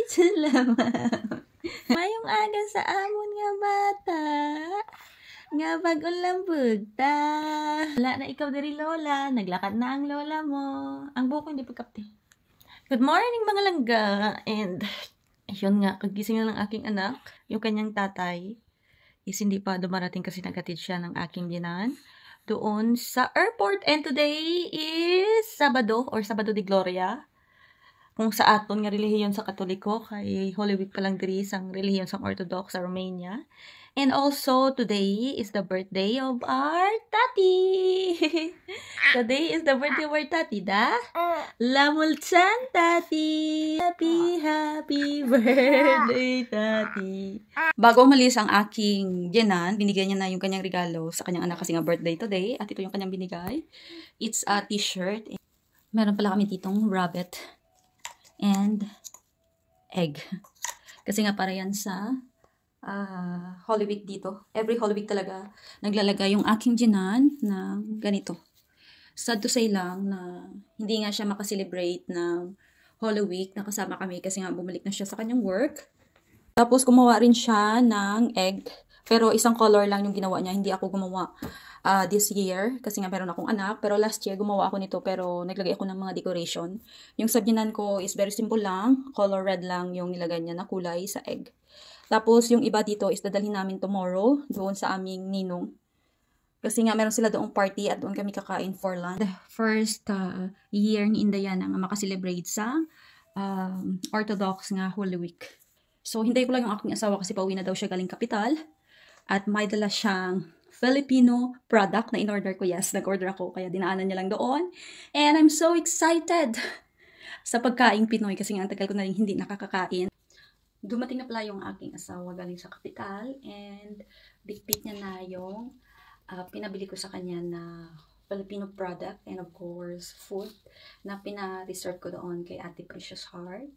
salamat. Mayong aga sa amon nga bata. Nga bagong ta. Wala na ikaw diri lola. Naglakad na ang lola mo. Ang buko hindi pagkapte. Good morning mga langga. And ayun nga, kagising na ng aking anak. Yung kanyang tatay is hindi pa dumarating kasi nagatid siya ng aking binan doon sa airport. And today is Sabado or Sabado de Gloria. Kung sa aton nga relihiyon sa Katoliko, kay Holy Week pa lang diri sang relihiyon sa Orthodox sa Romania. And also, today is the birthday of our tati. Today is the birthday of our tati, da? Lamulchan, tati! Happy birthday, tati! Bago umalis ang aking Jenan, binigay niya na yung kanyang regalo sa kanyang anak kasi nga birthday today. At ito yung kanyang binigay. It's a t-shirt. Meron pala kami ditong rabbit and egg. Kasi nga para yan sa Holy Week dito. Every Holy Week talaga naglalagay yung aking Jenan ng ganito. Sad to say lang na hindi nga siya makaselebrate ng Holy Week. Nakasama kami kasi nga bumalik na siya sa kanyang work. Tapos gumawa rin siya ng egg. Pero isang color lang yung ginawa niya. Hindi ako gumawa this year kasi nga meron akong anak. Pero last year gumawa ako nito pero naglagay ako ng mga decoration. Yung sabyanan ko is very simple lang. Color red lang yung nilagay niya na kulay sa egg. Tapos yung iba dito is dadalhin namin tomorrow doon sa aming ninong. Kasi nga meron sila doong party at doon kami kakain for lunch. The first year ni Indayana nga makaselebrate sa Orthodox nga Holy Week. So hintay ko lang yung aking asawa kasi pauwi na daw siya galing kapital. At may dala siyang Filipino product na in-order ko. Yes, nag-order ako kaya dinaanan niya lang doon. And I'm so excited sa pagkaing Pinoy kasi nga ang tagal ko na rin hindi nakakakain. Dumating na pala yung aking asawa galing sa kapital and bitbit niya na yung pinabili ko sa kanya na Filipino product and of course food na pina-reserve ko doon kay Ate Precious Heart.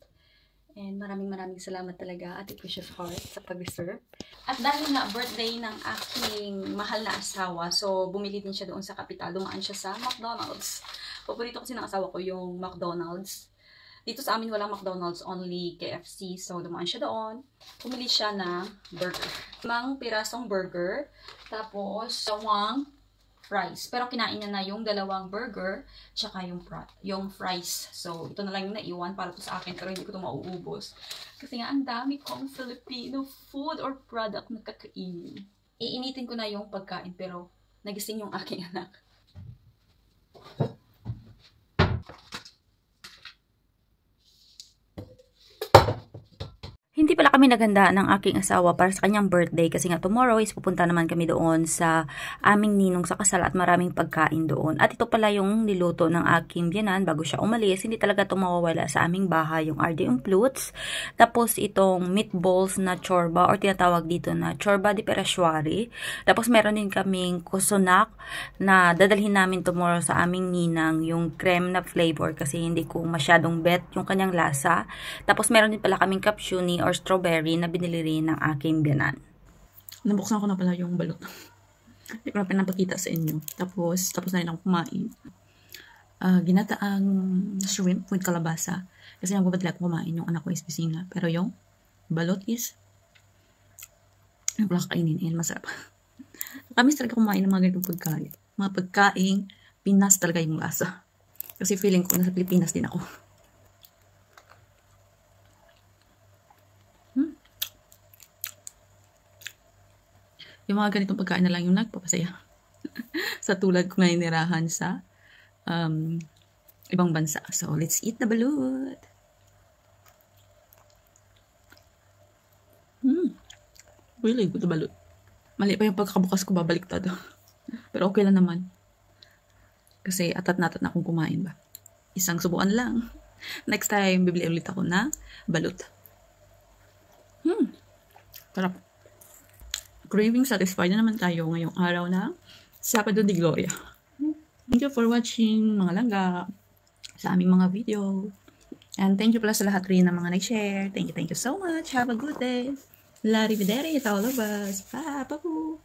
And maraming salamat talaga Ate Precious Heart sa pag-reserve. At dahil nga birthday ng aking mahal na asawa, so bumili din siya doon sa kapital. Dumaan siya sa McDonald's. Paborito kasi ng asawa ko yung McDonald's. Dito sa amin walang McDonald's, only KFC. So dumaan siya doon. Pumili siya ng burger. 5 pirasong burger. Tapos dalawang fries. Pero kinain niya na yung 2 burger tsaka yung fries. So, ito na lang yung naiwan para to sa akin pero hindi ko ito mauubos. Kasi nga, ang dami kong Filipino food or product na kakainin. Iinitin ko na yung pagkain pero nagising yung aking anak. Hindi pala kami naganda ng aking asawa para sa kanyang birthday kasi nga tomorrow is pupunta naman kami doon sa aming ninong sa kasal at maraming pagkain doon. At ito pala yung niluto ng aking biyanan bago siya umalis. Hindi talaga ito mawawala sa aming bahay, yung RD Umplutes. Tapos itong meatballs na chorba or tinatawag dito na chorba de perashwari. Tapos meron din kaming kusonak na dadalhin namin tomorrow sa aming ninang yung creme na flavor kasi hindi ko masyadong bet yung kanyang lasa. Tapos meron din pala kaming capsuni or strawberry na binili rin ng aking biyanan. Nabuksan ko na pala yung balot. Hindi ko na pinapakita sa inyo. Tapos na rin ako kumain. Ginataang shrimp with kalabasa. Kasi nagbabadala ako kumain. Yung anak ko is bisina. Pero yung balot is hindi ko lang kainin. And masarap. Kami talaga kumain ng mga ganitong pagkain. Mga pagkain, Pinas talaga yung lasa. Kasi feeling ko nasa Pilipinas din ako. Yung mga ganitong pagkain na lang yung nagpapasaya. Sa tulad ko ngayon nirahan sa ibang bansa. So, let's eat the balut. Really good the balut. Mali pa yung pagkakabukas ko, babaliktad. Pero okay lang naman. Kasi atat na akong kumain ba. Isang subuan lang. Next time, bibili ulit ako na balut. Sarap. Craving satisfied na naman tayo ngayong araw na Sabado de Gloria. Thank you for watching mga langga sa aming mga video. And thank you pala sa lahat rin ng mga nag-share. Thank you so much. Have a good day. Arrivederci to all of us. Bye.